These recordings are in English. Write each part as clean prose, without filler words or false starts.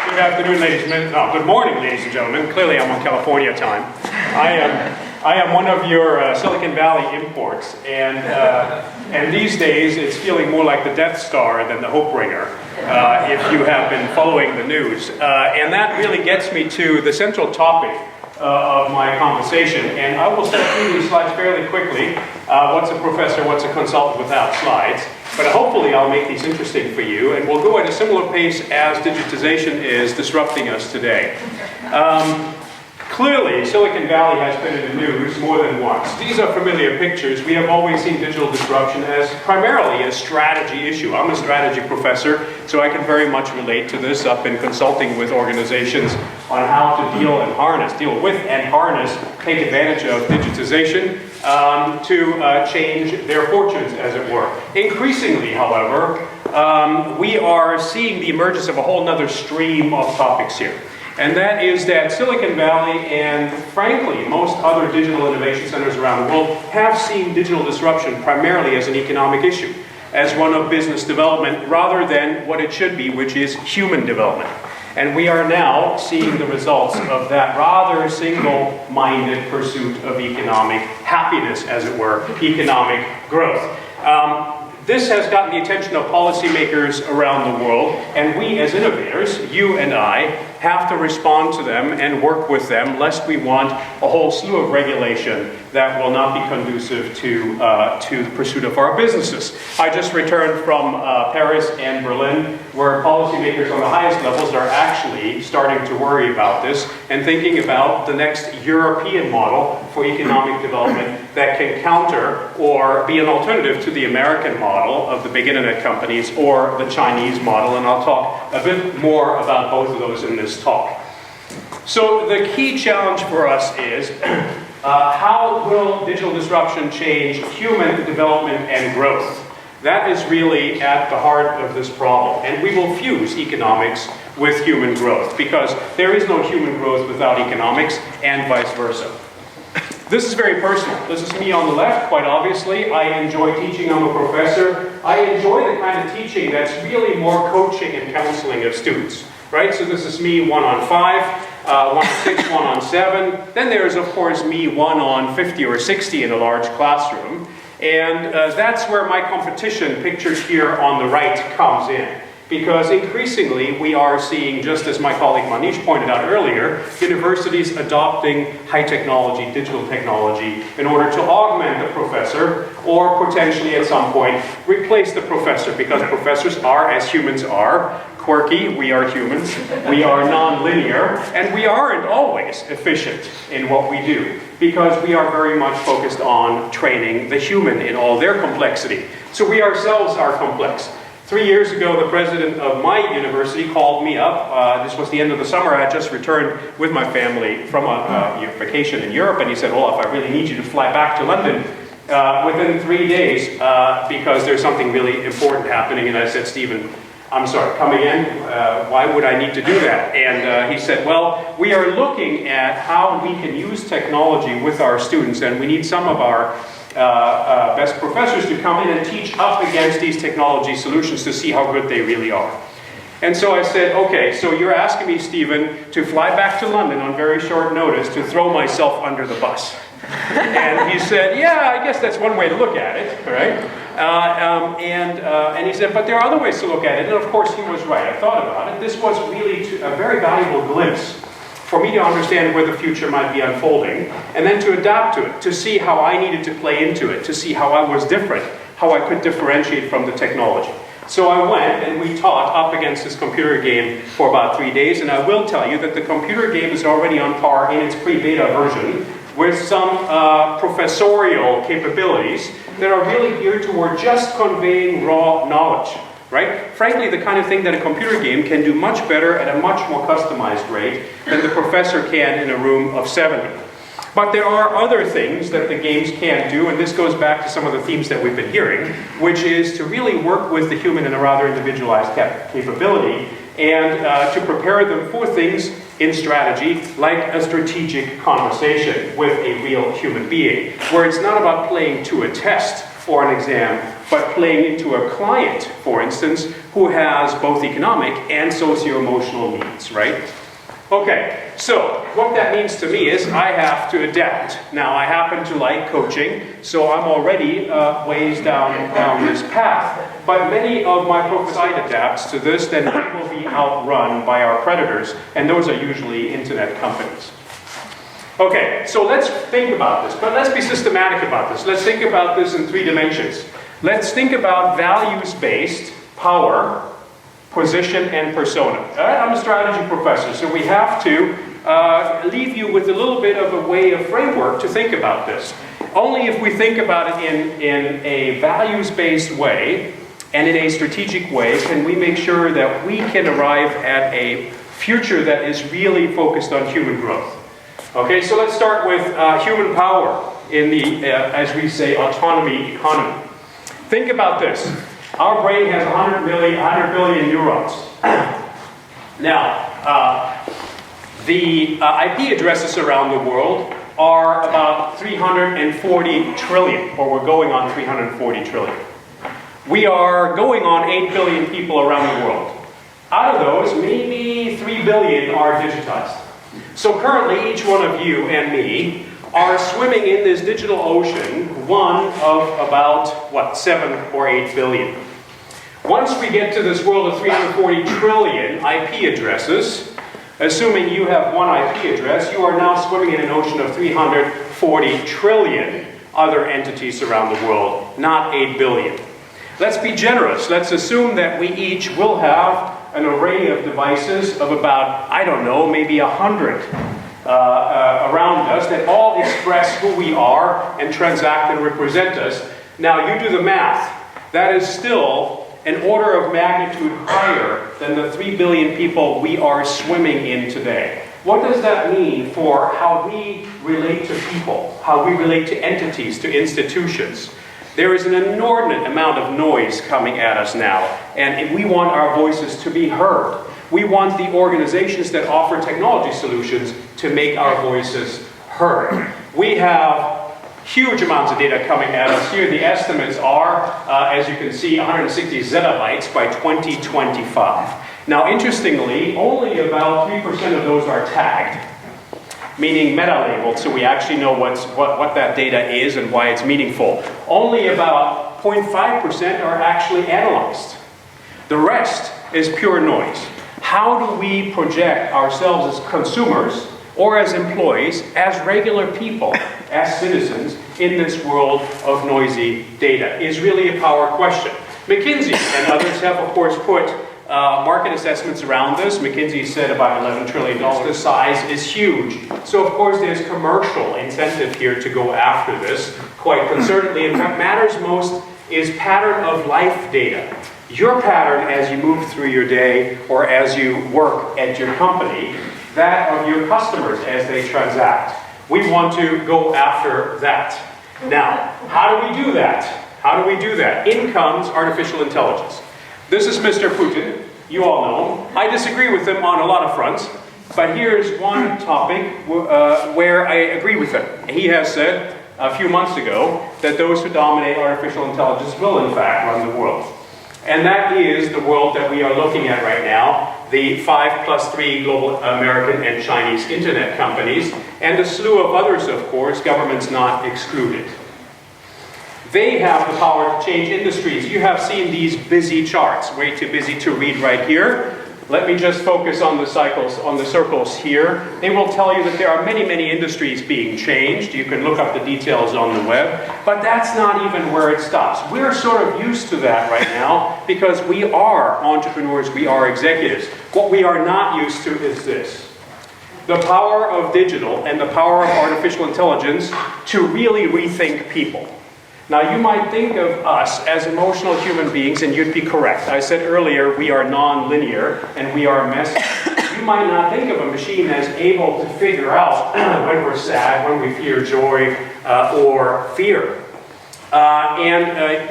Good afternoon, good morning, ladies and gentlemen. Clearly I'm on California time. I am one of your Silicon Valley imports, and these days it's feeling more like the Death Star than the Hope Bringer, if you have been following the news. And that really gets me to the central topic of my conversation, and I will step through these slides fairly quickly. What's a professor, what's a consultant without slides? But hopefully I'll make these interesting for you, and we'll go at a similar pace as digitization is disrupting us today. Clearly, Silicon Valley has been in the news more than once. These are familiar pictures. We have always seen digital disruption as primarily a strategy issue. I'm a strategy professor, so I can very much relate to this. I've been consulting with organizations on how to deal with and harness, take advantage of digitization to change their fortunes, as it were. Increasingly, however, we are seeing the emergence of a whole other stream of topics here. And that is that Silicon Valley and, frankly, most other digital innovation centers around the world have seen digital disruption primarily as an economic issue, as one of business development, rather than what it should be, which is human development. And we are now seeing the results of that rather single-minded pursuit of economic happiness, as it were, economic growth. This has gotten the attention of policymakers around the world, and we as innovators, you and I, have to respond to them and work with them, lest we want a whole slew of regulation that will not be conducive to the pursuit of our businesses. I just returned from Paris and Berlin, where policymakers on the highest levels are actually starting to worry about this and thinking about the next European model for economic development that can counter or be an alternative to the American model of the big internet companies or the Chinese model, and I'll talk a bit more about both of those in this talk. So the key challenge for us is how will digital disruption change human development and growth? That is really at the heart of this problem, and we will fuse economics with human growth, because there is no human growth without economics, and vice versa. This is very personal. This is me on the left, quite obviously. I enjoy teaching. I'm a professor. I enjoy the kind of teaching that's really more coaching and counseling of students, right? So this is me 1-on-5, 1-on-6, 1-on-7. Then there's, of course, me 1-on-50 or 60 in a large classroom. And that's where my competition, pictured here on the right, comes in. Because increasingly we are seeing, just as my colleague Manish pointed out earlier, universities adopting high technology, digital technology, in order to augment the professor, or potentially at some point replace the professor, because professors are, as humans are, quirky. We are humans, we are non-linear, and we aren't always efficient in what we do, because we are very much focused on training the human in all their complexity. So we ourselves are complex. 3 years ago, the president of my university called me up. This was the end of the summer. I had just returned with my family from a vacation in Europe, and he said, Olaf, I really need you to fly back to London within 3 days because there's something really important happening. And I said, Stephen, I'm sorry, come again? Why would I need to do that? And he said, well, we are looking at how we can use technology with our students, and we need some of our best professors to come in and teach up against these technology solutions to see how good they really are. And so I said, okay, so you're asking me, Stephen, to fly back to London on very short notice to throw myself under the bus. And he said, yeah, I guess that's one way to look at it, right? And he said, but there are other ways to look at it. And of course he was right. I thought about it. This was really a very valuable glimpse for me to understand where the future might be unfolding, and then to adapt to it, to see how I needed to play into it, to see how I was different, how I could differentiate from the technology. So I went and we taught up against this computer game for about 3 days, and I will tell you that the computer game is already on par in its pre-beta version with some professorial capabilities that are really geared toward just conveying raw knowledge. Right? Frankly, the kind of thing that a computer game can do much better at a much more customized rate than the professor can in a room of 70. But there are other things that the games can do, and this goes back to some of the themes that we've been hearing, which is to really work with the human in a rather individualized capability, and to prepare them for things in strategy, like a strategic conversation with a real human being, where it's not about playing to a test for an exam, but playing into a client, for instance, who has both economic and socio-emotional needs, right? Okay, so what that means to me is I have to adapt. Now, I happen to like coaching, so I'm already ways down this path. But many of my side adapts to this, then we will be outrun by our predators, and those are usually internet companies. Okay, so let's think about this, but let's be systematic about this. Let's think about this in 3 dimensions. Let's think about values-based power, position, and persona. I'm a strategy professor, so we have to leave you with a little bit of a way, a framework to think about this. Only if we think about it in a values-based way and in a strategic way can we make sure that we can arrive at a future that is really focused on human growth. Okay, so let's start with human power in the, as we say, autonomy economy. Think about this. Our brain has 100 billion neurons. Now, the IP addresses around the world are about 340 trillion, or we're going on 340 trillion. We are going on 8 billion people around the world. Out of those, maybe 3 billion are digitized. So currently, each one of you and me are swimming in this digital ocean, one of about, what, 7 or 8 billion. Once we get to this world of 340 trillion IP addresses, assuming you have one IP address, you are now swimming in an ocean of 340 trillion other entities around the world, not 8 billion. Let's be generous. Let's assume that we each will have an array of devices of about, I don't know, maybe 100 around us that all express who we are and transact and represent us. Now, you do the math. That is still an order of magnitude higher than the 3 billion people we are swimming in today. What does that mean for how we relate to people, how we relate to entities, to institutions? There is an inordinate amount of noise coming at us now, and we want our voices to be heard. We want the organizations that offer technology solutions to make our voices heard. We have huge amounts of data coming at us here. The estimates are, as you can see, 160 zettabytes by 2025. Now, interestingly, only about 3% of those are tagged, meaning meta-labeled, so we actually know what that data is and why it's meaningful. Only about 0.5% are actually analyzed. The rest is pure noise. How do we project ourselves as consumers or as employees, as regular people, as citizens in this world of noisy data is really a power question. McKinsey and others have, of course, put market assessments around this. McKinsey said about $11 trillion. The size is huge. So, of course, there's commercial incentive here to go after this quite concertedly. And what matters most is pattern of life data. Your pattern as you move through your day or as you work at your company, that of your customers as they transact. We want to go after that. Now, how do we do that? How do we do that? In comes artificial intelligence. This is Mr. Putin. You all know him. I disagree with him on a lot of fronts, but here's one topic where I agree with him. He has said a few months ago that those who dominate artificial intelligence will in fact run the world. And that is the world that we are looking at right now, the 5+3 global American and Chinese internet companies, and a slew of others, of course, governments not excluded. They have the power to change industries. You have seen these busy charts, way too busy to read right here. Let me just focus on the cycles, on the circles here. They will tell you that there are many, many industries being changed. You can look up the details on the web, but that's not even where it stops. We're sort of used to that right now because we are entrepreneurs, we are executives. What we are not used to is this. The power of digital and the power of artificial intelligence to really rethink people. Now, you might think of us as emotional human beings, and you'd be correct. I said earlier, we are non-linear, and we are messy. You might not think of a machine as able to figure out when we're sad, when we feel joy, or fear.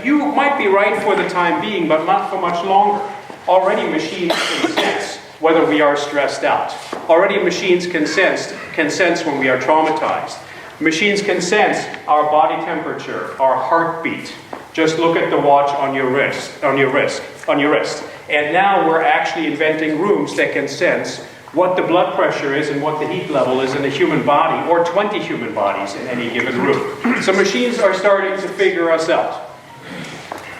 You might be right for the time being, but not for much longer. Already machines can sense whether we are stressed out. Already machines can sense when we are traumatized. Machines can sense our body temperature, our heartbeat, Just look at the watch on your wrist, And now we're actually inventing rooms that can sense what the blood pressure is and what the heat level is in a human body, or 20 human bodies in any given room. So machines are starting to figure us out.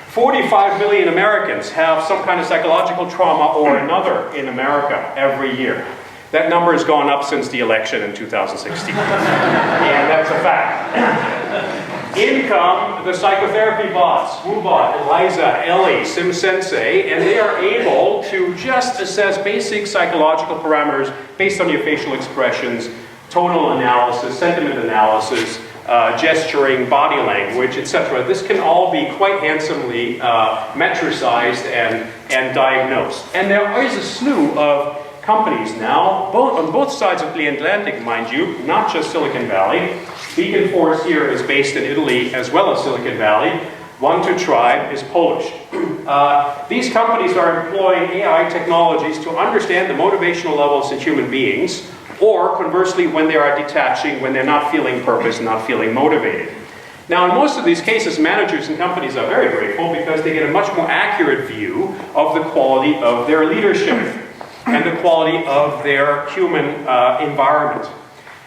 45 million Americans have some kind of psychological trauma or another in America every year. That number has gone up since the election in 2016. And that's a fact. In come the psychotherapy bots, WooBot, Eliza, Ellie, SimSensei, and they are able to just assess basic psychological parameters based on your facial expressions, tonal analysis, sentiment analysis, gesturing, body language, etc. This can all be quite handsomely metricized and diagnosed. And there is a slew of companies now, on both sides of the Atlantic, mind you, not just Silicon Valley. Beacon Force here is based in Italy as well as Silicon Valley. One2Tribe is Polish. These companies are employing AI technologies to understand the motivational levels in human beings, or conversely, when they are detaching, when they're not feeling purpose, not feeling motivated. Now, in most of these cases, managers and companies are very grateful because they get a much more accurate view of the quality of their leadership and the quality of their human environment.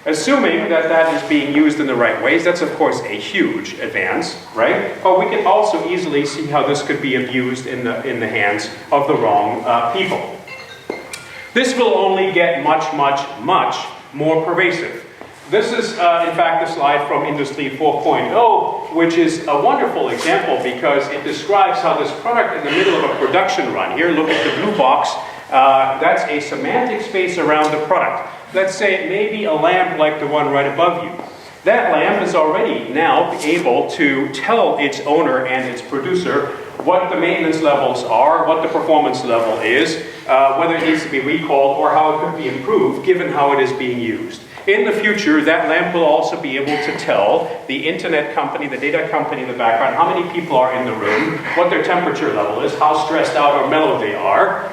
Assuming that that is being used in the right ways, that's of course a huge advance, right? But we can also easily see how this could be abused in the hands of the wrong people. This will only get much, much, much more pervasive. This is, in fact, a slide from Industry 4.0, which is a wonderful example because it describes how this product in the middle of a production run, here, look at the blue box, that's a semantic space around the product. Let's say it may be a lamp like the one right above you. That lamp is already now able to tell its owner and its producer what the maintenance levels are, what the performance level is, whether it needs to be recalled or how it could be improved given how it is being used. In the future, that lamp will also be able to tell the internet company, the data company in the background, how many people are in the room, what their temperature level is, how stressed out or mellow they are,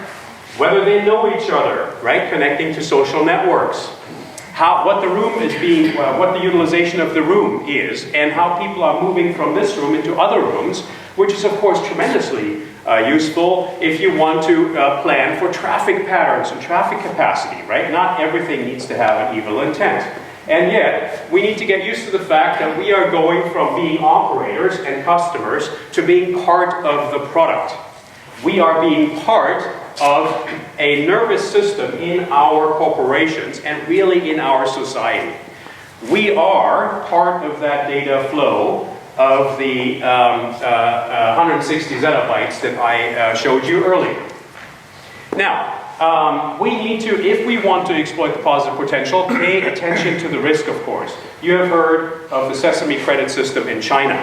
whether they know each other, right, connecting to social networks, what the room is being, what the utilization of the room is, and how people are moving from this room into other rooms, which is of course tremendously useful if you want to plan for traffic patterns and traffic capacity, right? Not everything needs to have an evil intent. And yet, we need to get used to the fact that we are going from being operators and customers to being part of the product. We are being part of a nervous system in our corporations and really in our society. We are part of that data flow of the 160 zettabytes that I showed you earlier. Now, we need to, if we want to exploit the positive potential, pay attention to the risk, of course. You have heard of the Sesame credit system in China,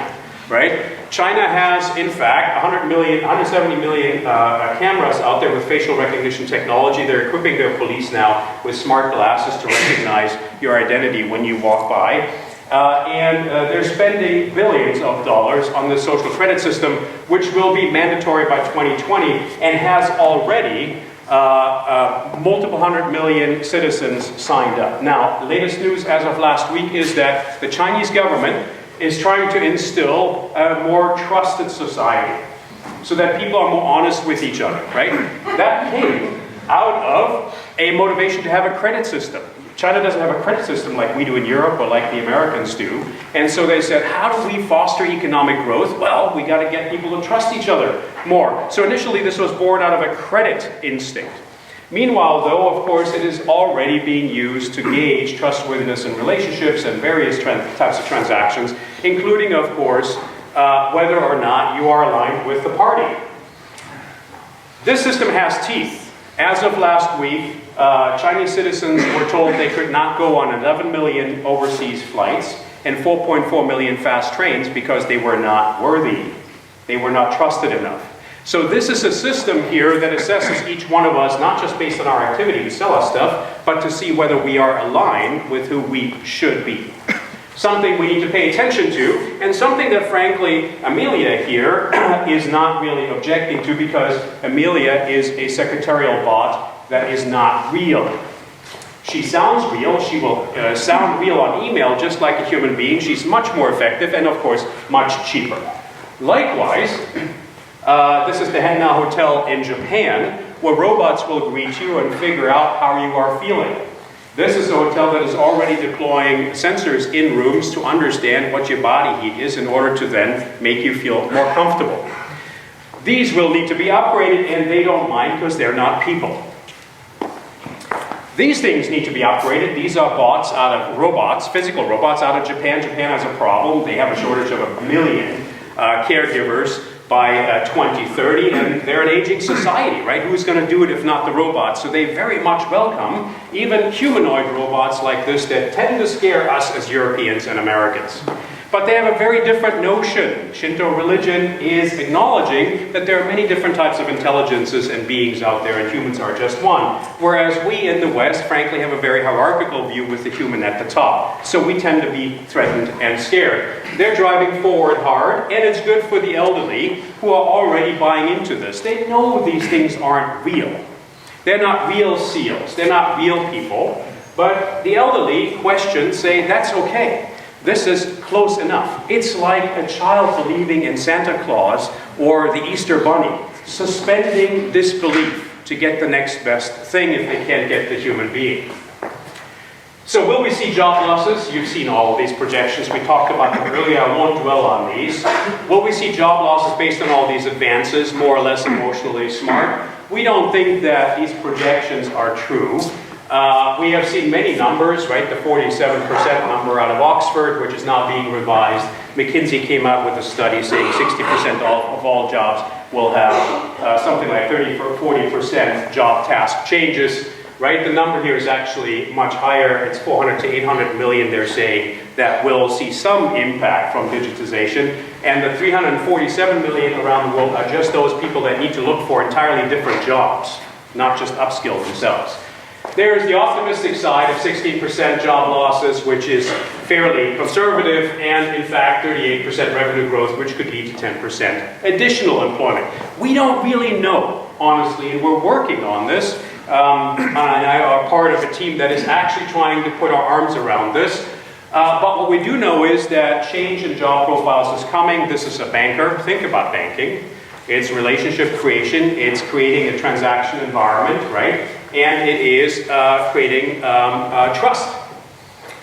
right? China has, in fact, 170 million cameras out there with facial recognition technology. They're equipping their police now with smart glasses to recognize your identity when you walk by. And they're spending billions of dollars on the social credit system, which will be mandatory by 2020 and has already multiple 100 million citizens signed up. Now, the latest news as of last week is that the Chinese government is trying to instill a more trusted society so that people are more honest with each other, right? That came out of a motivation to have a credit system. China doesn't have a credit system like we do in Europe or like the Americans do. And so they said, how do we foster economic growth? Well, we got to get people to trust each other more. So initially this was born out of a credit instinct. Meanwhile, though, of course, it is already being used to gauge trustworthiness in relationships and various types of transactions, including, of course, whether or not you are aligned with the party. This system has teeth. As of last week, Chinese citizens were told they could not go on 11 million overseas flights and 4.4 million fast trains because they were not worthy. They were not trusted enough. So this is a system here that assesses each one of us, not just based on our activity to sell us stuff, but to see whether we are aligned with who we should be. Something we need to pay attention to, and something that, frankly, Amelia here is not really objecting to because Amelia is a secretarial bot that is not real. She sounds real. She will sound real on email just like a human being. She's much more effective and, of course, much cheaper. Likewise, this is the Hanna Hotel in Japan, where robots will greet you and figure out how you are feeling. This is a hotel that is already deploying sensors in rooms to understand what your body heat is in order to then make you feel more comfortable. These will need to be upgraded, and they don't mind because they're not people. These things need to be upgraded. These are bots out of robots, physical robots out of Japan. Japan has a problem. They have a shortage of 1 million caregivers by 2030, and they're an aging society, right? Who's going to do it if not the robots? So they very much welcome even humanoid robots like this that tend to scare us as Europeans and Americans. But they have a very different notion. Shinto religion is acknowledging that there are many different types of intelligences and beings out there, and humans are just one. Whereas we in the West, frankly, have a very hierarchical view with the human at the top. So we tend to be threatened and scared. They're driving forward hard, and it's good for the elderly who are already buying into this. They know these things aren't real. They're not real seals. They're not real people. But the elderly say, that's okay. This is close enough. It's like a child believing in Santa Claus or the Easter Bunny, suspending disbelief to get the next best thing if they can't get the human being. So will we see job losses? You've seen all of these projections. We talked about them earlier. I won't dwell on these. Will we see job losses based on all these advances, more or less emotionally smart? We don't think that these projections are true. We have seen many numbers, right? The 47% number out of Oxford, which is now being revised. McKinsey came out with a study saying 60% of all jobs will have something like 30 or 40% job task changes, right? The number here is actually much higher. It's 400 to 800 million, they're saying, that will see some impact from digitization. And the 347 million around the world are just those people that need to look for entirely different jobs, not just upskill themselves. There's the optimistic side of 16% job losses, which is fairly conservative, and in fact 38% revenue growth, which could lead to 10% additional employment. We don't really know, honestly, and we're working on this. And I are part of a team that is actually trying to put our arms around this. But what we do know is that change in job profiles is coming. This is a banker. Think about banking. It's relationship creation. It's creating a transaction environment, right? And it is creating trust.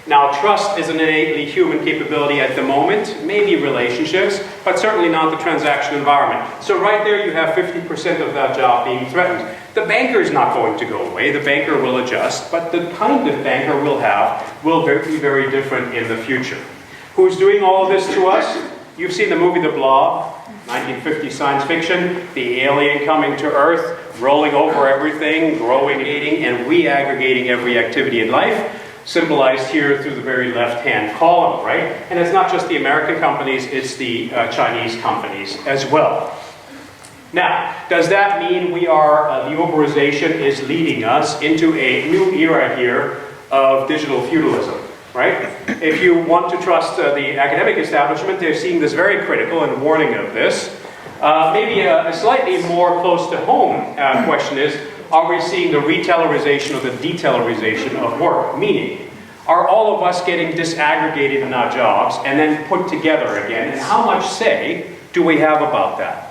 Now, trust is an innately human capability at the moment, maybe relationships, but certainly not the transaction environment. So right there you have 50% of that job being threatened. The banker is not going to go away. The banker will adjust, but the kind of banker we'll have will be very different in the future. Who's doing all of this to us? You've seen the movie The Blob, 1950 science fiction, the alien coming to Earth, rolling over everything, growing, eating, and re-aggregating every activity in life, symbolized here through the very left-hand column, right? And it's not just the American companies, it's the Chinese companies as well. Now, does that mean we are, the Uberization is leading us into a new era here of digital feudalism, right? If you want to trust the academic establishment, they're seeing this very critical and warning of this. Maybe a slightly more close to home question is, are we seeing the retailerization or the detailerization of work? Meaning, are all of us getting disaggregated in our jobs and then put together again? And how much say do we have about that?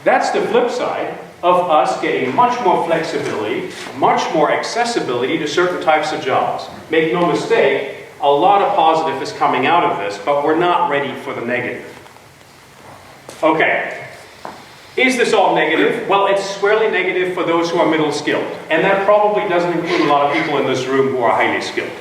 That's the flip side of us getting much more flexibility, much more accessibility to certain types of jobs. Make no mistake, a lot of positive is coming out of this, but we're not ready for the negative. Okay. Is this all negative? Well, it's squarely negative for those who are middle skilled. And that probably doesn't include a lot of people in this room who are highly skilled,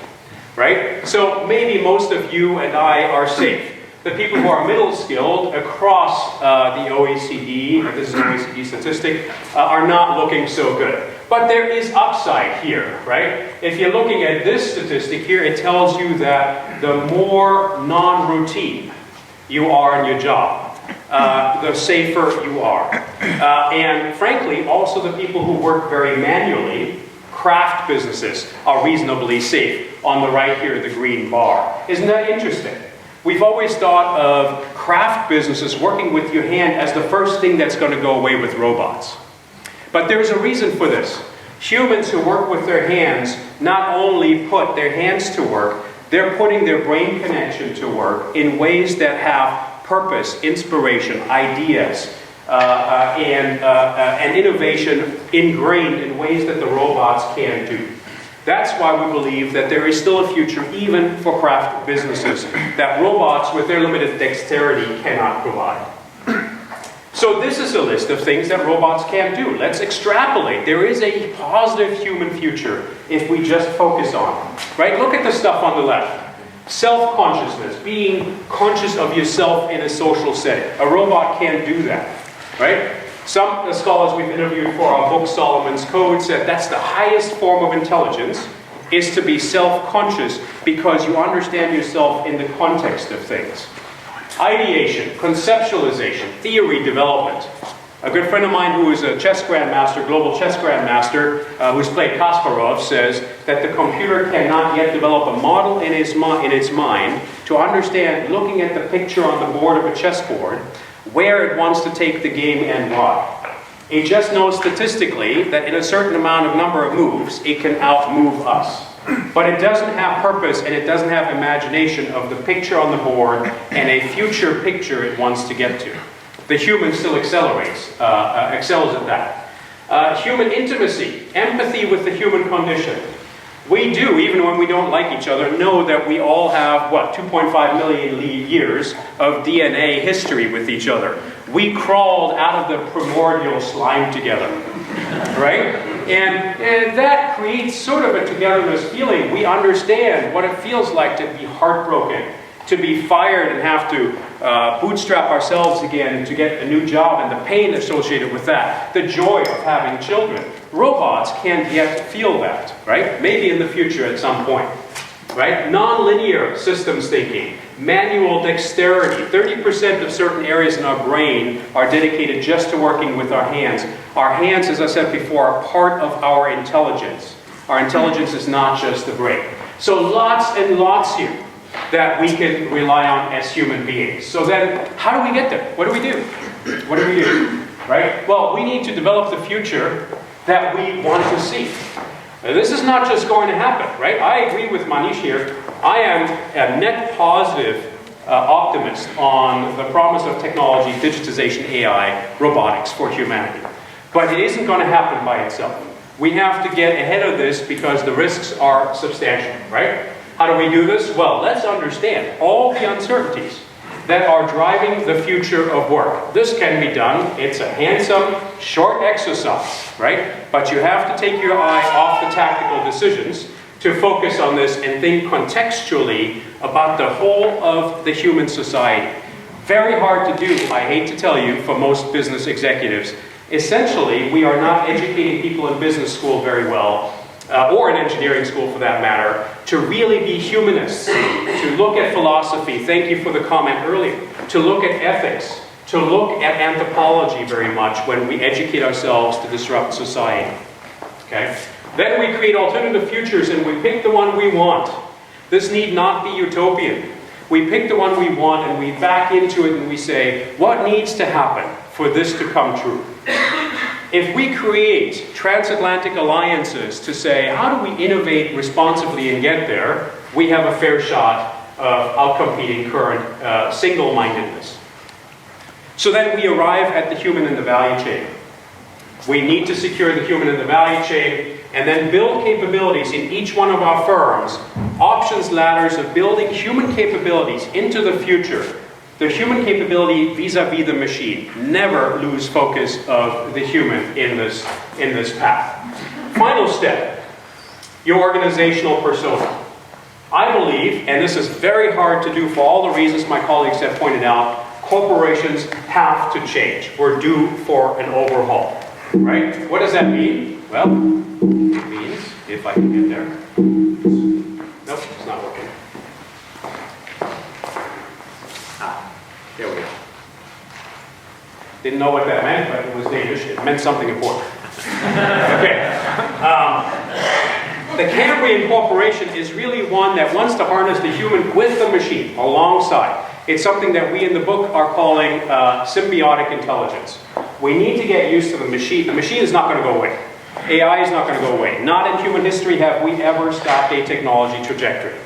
right? So maybe most of you and I are safe. The people who are middle skilled across the OECD, this is an OECD statistic, are not looking so good. But there is upside here, right? If you're looking at this statistic here, it tells you that the more non-routine you are in your job, the safer you are. And frankly, also the people who work very manually, craft businesses, are reasonably safe. On the right here, the green bar. Isn't that interesting? We've always thought of craft businesses working with your hand as the first thing that's going to go away with robots. But there's a reason for this. Humans who work with their hands not only put their hands to work, they're putting their brain connection to work in ways that have purpose, inspiration, ideas, and innovation ingrained in ways that the robots can do. That's why we believe that there is still a future, even for craft businesses, that robots with their limited dexterity cannot provide. So this is a list of things that robots can do. Let's extrapolate. There is a positive human future if we just focus on it. Right? Look at the stuff on the left. Self-consciousness, being conscious of yourself in a social setting. A robot can't do that. Right? Some scholars we've interviewed for our book, Solomon's Code, said that's the highest form of intelligence, is to be self-conscious because you understand yourself in the context of things. Ideation, conceptualization, theory development. A good friend of mine who is a chess grandmaster, global chess grandmaster, who's played Kasparov, says that the computer cannot yet develop a model in its mind to understand, looking at the picture on the board of a chessboard, where it wants to take the game and why. It just knows statistically that in a certain number of moves, it can outmove us. But it doesn't have purpose and it doesn't have imagination of the picture on the board and a future picture it wants to get to. The human still excels at that. Human intimacy, empathy with the human condition. We do, even when we don't like each other, know that we all have, 2.5 million years of DNA history with each other. We crawled out of the primordial slime together, right? And that creates sort of a togetherness feeling. We understand what it feels like to be heartbroken, to be fired and have to bootstrap ourselves again to get a new job and the pain associated with that. The joy of having children. Robots can't yet feel that, right? Maybe in the future at some point, right? Non-linear systems thinking, manual dexterity. 30% of certain areas in our brain are dedicated just to working with our hands. Our hands, as I said before, are part of our intelligence. Our intelligence is not just the brain. So lots and lots here that we can rely on as human beings. So then, how do we get there? What do we do? What do we do? Right? Well, we need to develop the future that we want to see. Now, this is not just going to happen, right? I agree with Manish here. I am a net positive optimist on the promise of technology, digitization, AI, robotics for humanity. But it isn't going to happen by itself. We have to get ahead of this because the risks are substantial, right? How do we do this? Well, let's understand all the uncertainties that are driving the future of work. This can be done. It's a handsome, short exercise, right? But you have to take your eye off the tactical decisions to focus on this and think contextually about the whole of the human society. Very hard to do, I hate to tell you, for most business executives. Essentially, we are not educating people in business school very well, or in engineering school for that matter, to really be humanists, to look at philosophy, thank you for the comment earlier, to look at ethics, to look at anthropology very much when we educate ourselves to disrupt society. Okay? Then we create alternative futures and we pick the one we want. This need not be utopian. We pick the one we want and we back into it and we say, what needs to happen for this to come true? If we create transatlantic alliances to say, how do we innovate responsibly and get there, we have a fair shot of outcompeting current single-mindedness. So then we arrive at the human in the value chain. We need to secure the human in the value chain and then build capabilities in each one of our firms, options ladders of building human capabilities into the future. The human capability vis-a-vis the machine. Never lose focus of the human in this path. Final step, your organizational persona. I believe, and this is very hard to do for all the reasons my colleagues have pointed out, corporations have to change. We're due for an overhaul. Right? What does that mean? Well, it means, if I can get there. Nope, it's not working. There we go. Didn't know what that meant, but it was Danish. It meant something important. Okay. The Cambrian corporation is really one that wants to harness the human with the machine, alongside. It's something that we in the book are calling symbiotic intelligence. We need to get used to the machine. The machine is not going to go away. AI is not going to go away. Not in human history have we ever stopped a technology trajectory.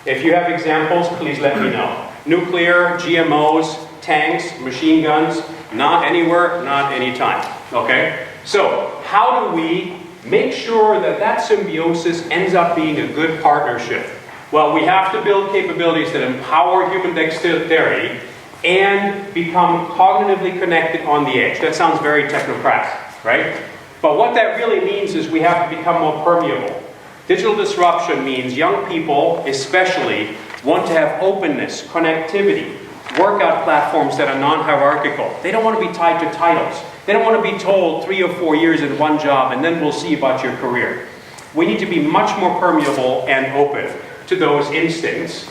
If you have examples, please let me know. Nuclear, GMOs, tanks, machine guns, not anywhere, not anytime, okay? So how do we make sure that that symbiosis ends up being a good partnership? Well, we have to build capabilities that empower human dexterity and become cognitively connected on the edge. That sounds very technocratic, right? But what that really means is we have to become more permeable. Digital disruption means young people, especially, want to have openness, connectivity, workout platforms that are non-hierarchical. They don't want to be tied to titles. They don't want to be told 3 or 4 years in one job and then we'll see about your career. We need to be much more permeable and open to those instincts.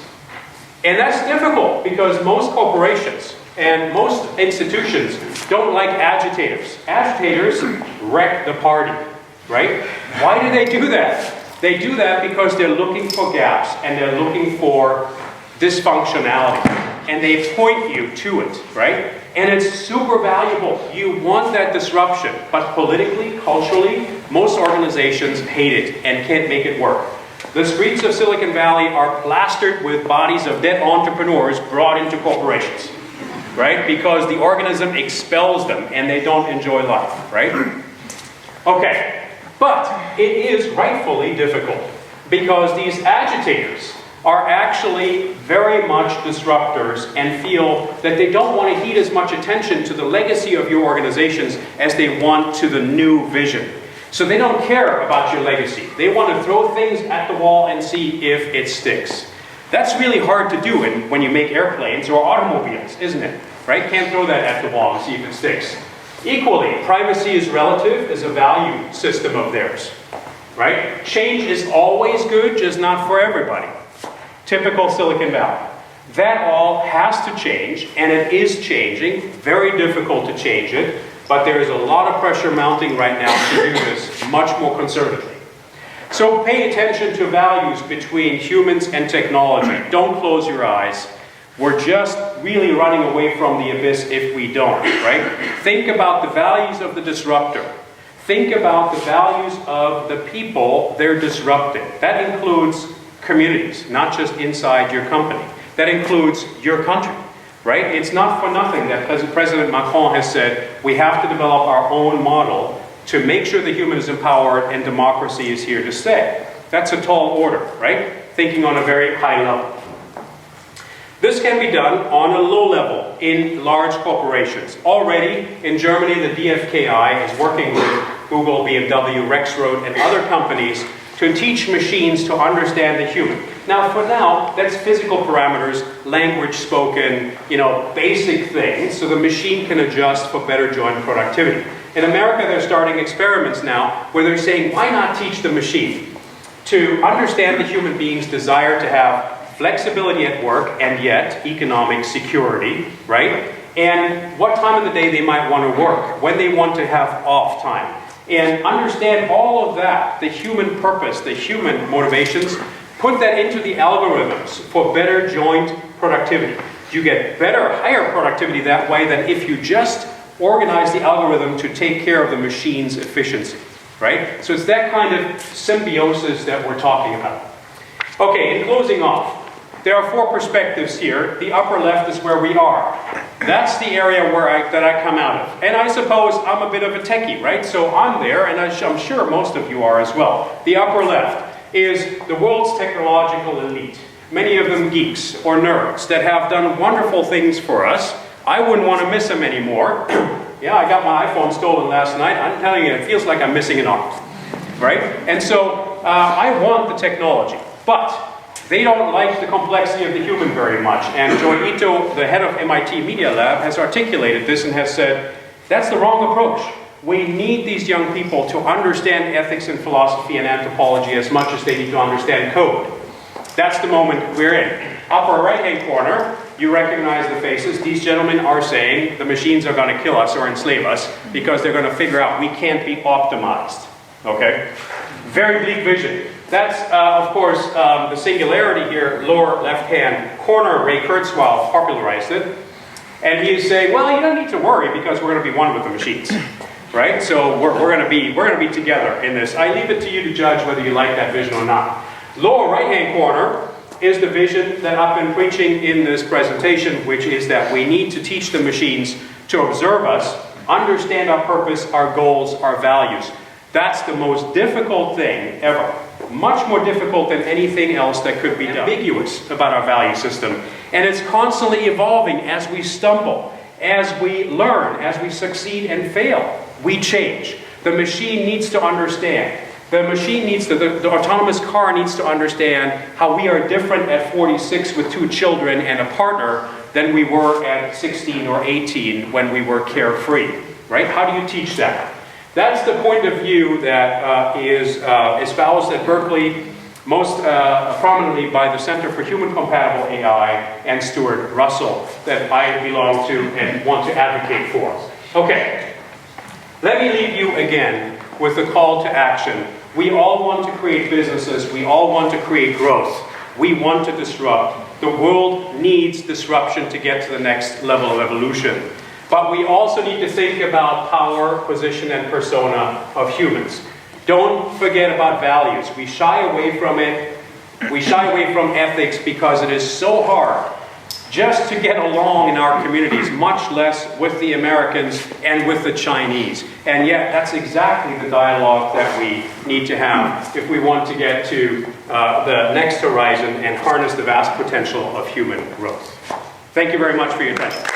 And that's difficult because most corporations and most institutions don't like agitators. Agitators wreck the party, right? Why do they do that? They do that because they're looking for gaps and they're looking for dysfunctionality. And they point you to it, right? And it's super valuable. You want that disruption. But politically, culturally, most organizations hate it and can't make it work. The streets of Silicon Valley are plastered with bodies of dead entrepreneurs brought into corporations, right? Because the organism expels them and they don't enjoy life, right? Okay, but it is rightfully difficult because these agitators are actually very much disruptors and feel that they don't want to heed as much attention to the legacy of your organizations as they want to the new vision. So they don't care about your legacy. They want to throw things at the wall and see if it sticks. That's really hard to do when you make airplanes or automobiles, isn't it? Right? Can't throw that at the wall and see if it sticks. Equally, privacy is relative, is a value system of theirs. Right? Change is always good, just not for everybody. Typical Silicon Valley. That all has to change, and it is changing. Very difficult to change it. But there is a lot of pressure mounting right now to do this much more concertedly. So pay attention to values between humans and technology. Don't close your eyes. We're just really running away from the abyss if we don't, right? Think about the values of the disruptor. Think about the values of the people they're disrupting. That includes communities, not just inside your company. That includes your country. Right? It's not for nothing that President Macron has said we have to develop our own model to make sure the human is empowered and democracy is here to stay. That's a tall order, right? Thinking on a very high level. This can be done on a low level in large corporations. Already in Germany, the DFKI is working with Google, BMW, Rexroad, and other companies to teach machines to understand the human. Now, for now, that's physical parameters, language spoken, basic things, so the machine can adjust for better joint productivity. In America, they're starting experiments now where they're saying, why not teach the machine to understand the human being's desire to have flexibility at work and yet economic security, right? And what time of the day they might want to work, when they want to have off time. And understand all of that, the human purpose, the human motivations, put that into the algorithms for better joint productivity. You get better, higher productivity that way than if you just organize the algorithm to take care of the machine's efficiency, right? So it's that kind of symbiosis that we're talking about. Okay, in closing off, there are 4 perspectives here. The upper left is where we are. That's the area that I come out of. And I suppose I'm a bit of a techie, right? So I'm there, and I'm sure most of you are as well. The upper left is the world's technological elite. Many of them geeks or nerds that have done wonderful things for us. I wouldn't want to miss them anymore. Yeah, I got my iPhone stolen last night. I'm telling you, it feels like I'm missing an arm, right? And so I want the technology, but they don't like the complexity of the human very much. And Joy Ito, the head of MIT Media Lab, has articulated this and has said, that's the wrong approach. We need these young people to understand ethics and philosophy and anthropology as much as they need to understand code. That's the moment we're in. Upper right-hand corner, you recognize the faces. These gentlemen are saying the machines are going to kill us or enslave us because they're going to figure out we can't be optimized. Okay? Very bleak vision. That's, of course, the singularity here, lower left-hand corner. Ray Kurzweil popularized it. And he's saying, well, you don't need to worry because we're going to be one with the machines. Right? So we're going to be together in this. I leave it to you to judge whether you like that vision or not. Lower right-hand corner, is the vision that I've been preaching in this presentation, which is that we need to teach the machines to observe us, understand our purpose, our goals, our values. That's the most difficult thing ever. Much more difficult than anything else that could be done. Ambiguous about our value system. And it's constantly evolving as we stumble, as we learn, as we succeed and fail. We change. The machine needs to understand. The machine needs to, the autonomous car needs to understand how we are different at 46 with 2 children and a partner than we were at 16 or 18 when we were carefree, right? How do you teach that? That's the point of view that is espoused at Berkeley, most prominently by the Center for Human Compatible AI and Stuart Russell, that I belong to and want to advocate for. Okay, let me leave you again with a call to action. We all want to create businesses. We all want to create growth. We want to disrupt. The world needs disruption to get to the next level of evolution. But we also need to think about power, position, and persona of humans. Don't forget about values. We shy away from it. We shy away from ethics because it is so hard just to get along in our communities, much less with the Americans and with the Chinese. And yet, that's exactly the dialogue that we need to have if we want to get to the next horizon and harness the vast potential of human growth. Thank you very much for your attention.